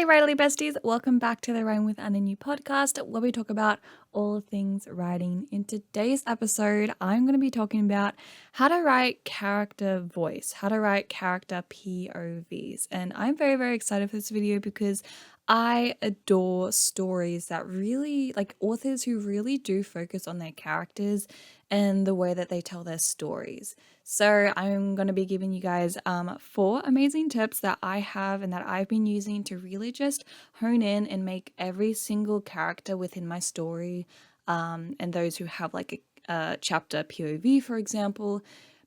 Hey Riley besties, welcome back to the Writing with Anna new podcast where we talk about all things writing. In today's episode, I'm going to be talking about how to write character voice, how to write character POVs. And I'm very, very excited for this video because I adore stories that really, like authors who really do focus on their characters and the way that they tell their stories. So I'm going to be giving you guys 4 amazing tips that I have and that I've been using to really just hone in and make every single character within my story, and those who have like a chapter POV, for example,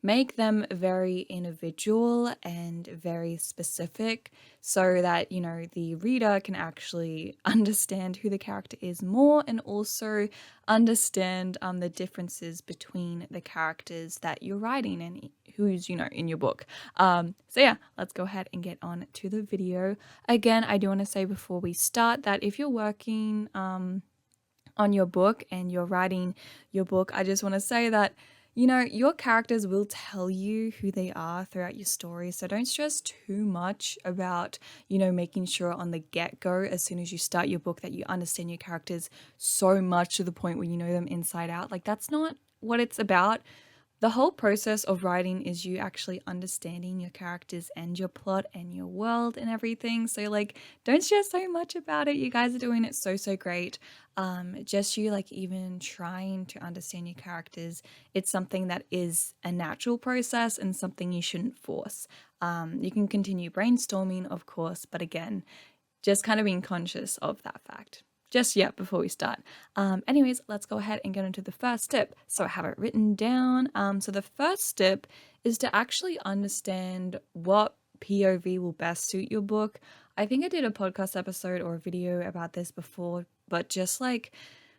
make them very individual and very specific so that, you know, the reader can actually understand who the character is more and also understand the differences between the characters that you're writing and who's, you know, in your book. So yeah, let's go ahead and get on to the video. Again, I do want to say before we start that if you're working on your book and you're writing your book, I just want to say that, you know, your characters will tell you who they are throughout your story. So don't stress too much about, you know, making sure on the get-go, as soon as you start your book, that you understand your characters so much to the point where you know them inside out. Like, that's not what it's about. The whole process of writing is you actually understanding your characters and your plot and your world and everything. So like, don't stress so much about it. You guys are doing it so great. Just you like even trying to understand your characters. It's something that is a natural process and something you shouldn't force. You can continue brainstorming, of course, but again, just kind of being conscious of that fact. Just yet before we start. Anyways, let's go ahead and get into the first tip. So I have it written down. So the first tip is to actually understand what POV will best suit your book. I think I did a podcast episode or a video about this before, but just like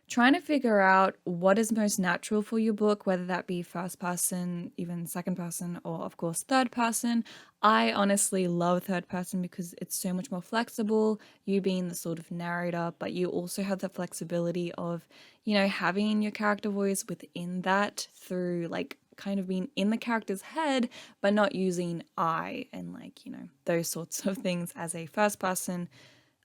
trying to figure out what is most natural for your book, whether that be first person, even second person, or of course third person. I honestly love third person because it's so much more flexible, you being the sort of narrator, but you also have the flexibility of, you know, having your character voice within that through like kind of being in the character's head, but not using I and like, you know, those sorts of things as a first person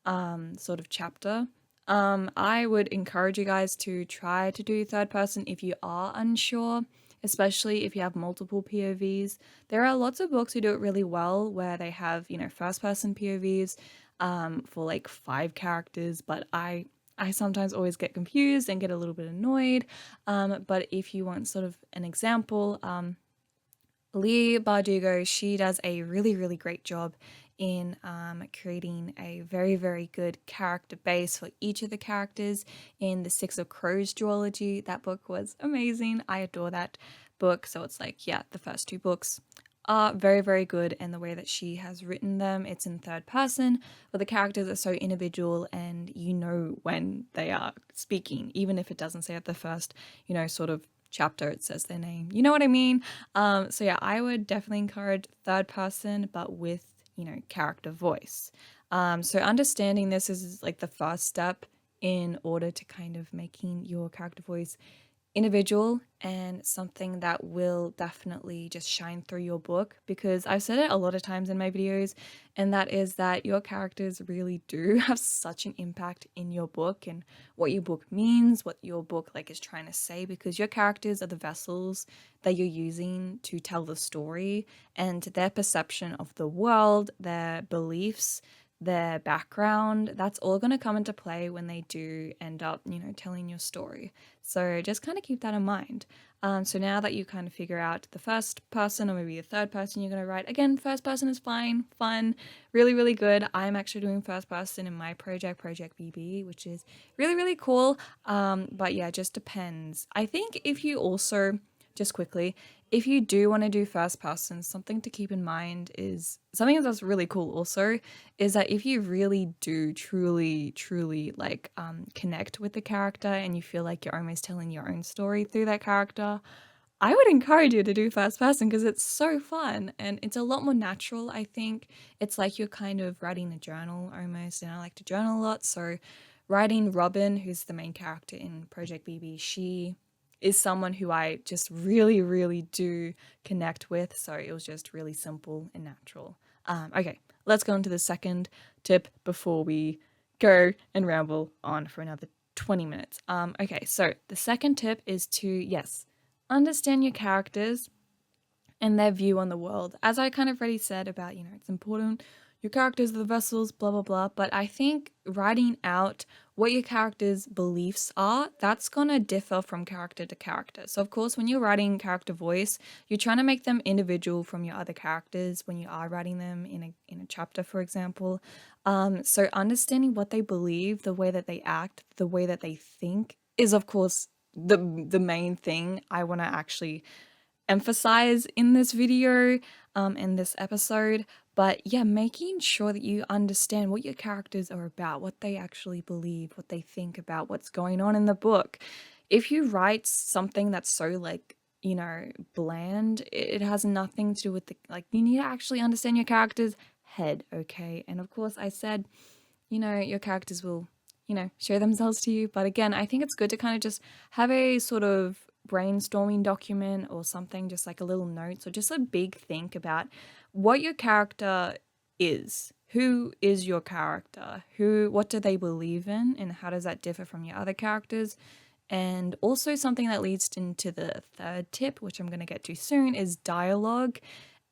sort of chapter. I would encourage you guys to try to do third person if you are unsure, especially if you have multiple POVs. There are lots of books who do it really well where they have, you know, first person POVs for like 5 characters, but I sometimes always get confused and get a little bit annoyed. But if you want sort of an example, Lee Bardugo, she does a really great job in creating a very good character base for each of the characters in the Six of Crows duology. That book was amazing. I adore that book. So it's like, yeah, the first 2 books are very good, and the way that she has written them, it's in third person, but the characters are so individual and you know when they are speaking, even if it doesn't say at the first, you know, sort of chapter it says their name. You know what I mean? So yeah, I would definitely encourage third person, but with, you know, character voice. So understanding this is like the first step in order to kind of making your character voice individual and something that will definitely just shine through your book, because I've said it a lot of times in my videos, and that is that your characters really do have such an impact in your book and what your book means, what your book like is trying to say, because your characters are the vessels that you're using to tell the story, and their perception of the world, their beliefs, their background, that's all going to come into play when they do end up, you know, telling your story. So just kind of keep that in mind. So now that you kind of figure out the first person or maybe the third person you're going to write, again, first person is fine, fun, really good. I'm actually doing first person in my Project BB, which is really cool. But yeah, it just depends. I think if you also, just quickly, if you do want to do first person, something to keep in mind is something that's really cool also is that if you really do truly like connect with the character and you feel like you're almost telling your own story through that character, I would encourage you to do first person because it's so fun and it's a lot more natural. I think it's like you're kind of writing a journal almost, and I like to journal a lot. So writing Robin, who's the main character in Project BB, she is someone who I just really do connect with. So it was just really simple and natural. Okay, let's go into the second tip before we go and ramble on for another 20 minutes. Okay, so the second tip is to, yes, understand your characters and their view on the world. As I kind of already said about, it's important, your characters are the vessels, blah, blah, blah. But I think writing out what your character's beliefs are, that's going to differ from character to character. So, of course, when you're writing character voice, you're trying to make them individual from your other characters when you are writing them in a chapter, for example. So understanding what they believe, the way that they act, the way that they think is, of course, the main thing I want to actually emphasize in this video, in this episode. But yeah, making sure that you understand what your characters are about, what they actually believe, what they think about what's going on in the book. If you write something that's so bland, it has nothing to do with you need to actually understand your character's head, okay? And of course I said, your characters will, show themselves to you. But again, I think it's good to kind of just have a sort of brainstorming document or something, just like a little notes or just a big think about what your character is. Who is your character? What do they believe in? And how does that differ from your other characters? And also something that leads into the third tip, which I'm going to get to soon, is dialogue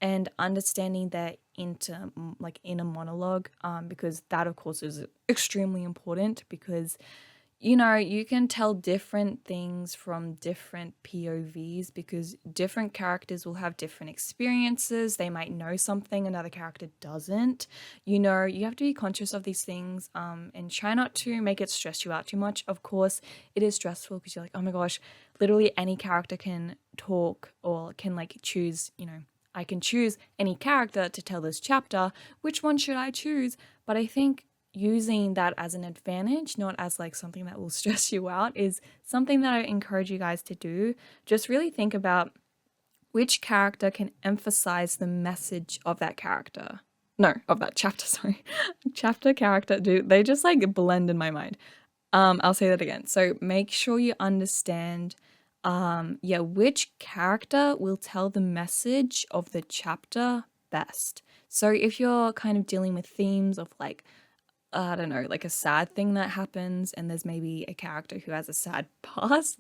and understanding that inner monologue, because that of course is extremely important, because you can tell different things from different POVs, because different characters will have different experiences. They might know something another character doesn't. You have to be conscious of these things, and try not to make it stress you out too much. Of course, it is stressful because you're like, oh my gosh, literally any character can talk or can choose, I can choose any character to tell this chapter. Which one should I choose? But I think using that as an advantage, not as something that will stress you out, is something that I encourage you guys to do. Just really think about which character can emphasize the message of that character. No, of that chapter, sorry. Chapter, character, dude, they just blend in my mind. I'll say that again. So make sure you understand which character will tell the message of the chapter best. So if you're kind of dealing with themes of I don't know, a sad thing that happens and there's maybe a character who has a sad past,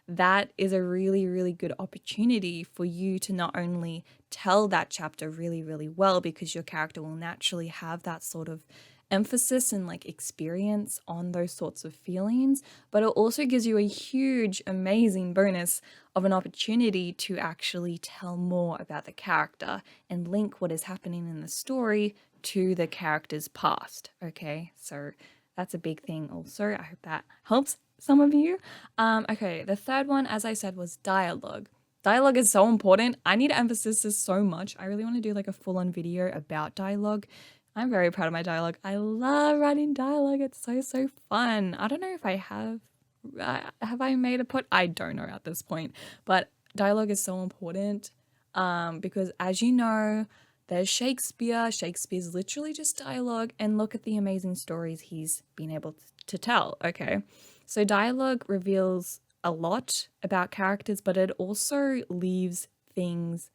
that is a really, really good opportunity for you to not only tell that chapter really, really well, because your character will naturally have that sort of emphasis and experience on those sorts of feelings, but it also gives you a huge, amazing bonus of an opportunity to actually tell more about the character and link what is happening in the story to the character's past. Okay, so that's a big thing also. I hope that helps some of you. Okay, the third one, as I said, was dialogue. Dialogue is so important. I need to emphasize this so much. I really want to do a full-on video about dialogue. I'm very proud of my dialogue. I love writing dialogue. It's so fun. I don't know if I have I made a put? I don't know at this point, but dialogue is so important, because as you know, there's Shakespeare. Shakespeare's literally just dialogue, and look at the amazing stories he's been able to tell, okay? So dialogue reveals a lot about characters, but it also leaves things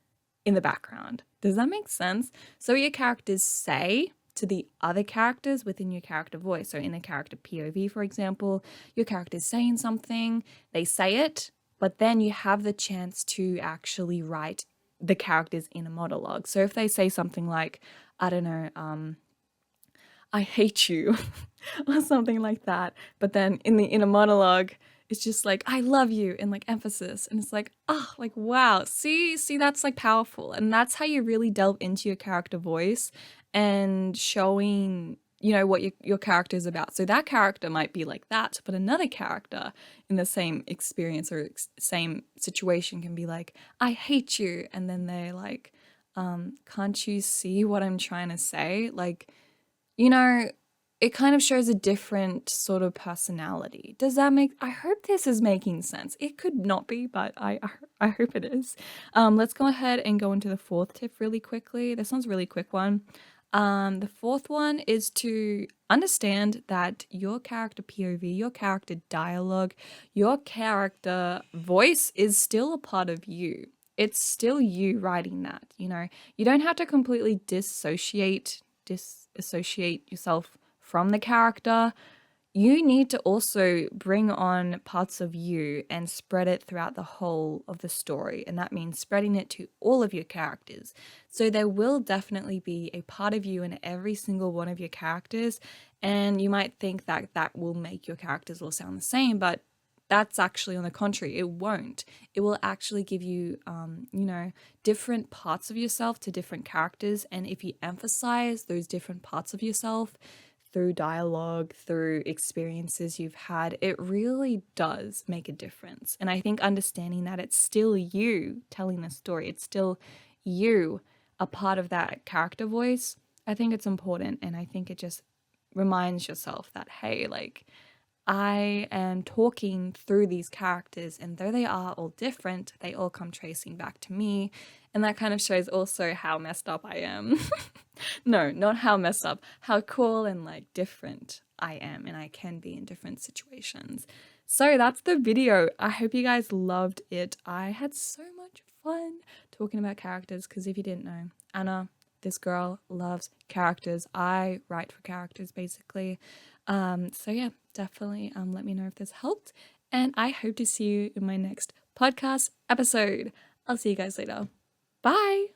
in the background. Does that make sense? So your characters say to the other characters within your character voice. So in a character POV, for example, your character's saying something, they say it, but then you have the chance to actually write the characters in a monologue. So if they say something like, I don't know, I hate you or something like that, but then in a monologue, it's just I love you, and emphasis, and it's wow, see that's powerful, and that's how you really delve into your character voice and showing what your character is about. So that character might be like that, but another character in the same experience or same situation can be like, I hate you, and then they're like, can't you see what I'm trying to say? It kind of shows a different sort of personality. Does that I hope this is making sense. It could not be, but I hope it is. Let's go ahead and go into the fourth tip really quickly. This one's a really quick one. The fourth one is to understand that your character POV, your character dialogue, your character voice is still a part of you. It's still you writing that, you don't have to completely dissociate associate yourself from the character, you need to also bring on parts of you and spread it throughout the whole of the story. And that means spreading it to all of your characters. So there will definitely be a part of you in every single one of your characters. And you might think that that will make your characters all sound the same, but that's actually on the contrary. It won't. It will actually give you, different parts of yourself to different characters. And if you emphasize those different parts of yourself, through dialogue, through experiences you've had, it really does make a difference. And I think understanding that it's still you telling the story, it's still you, a part of that character voice, I think it's important. And I think it just reminds yourself that, hey, like, I am talking through these characters, and though they are all different, they all come tracing back to me. And that kind of shows also how messed up I am. No, not how messed up, how cool and like different I am and I can be in different situations. So that's the video. I hope you guys loved it. I had so much fun talking about characters because if you didn't know, Anna, this girl, loves characters. I write for characters basically. So yeah, definitely let me know if this helped. And I hope to see you in my next podcast episode. I'll see you guys later. Bye.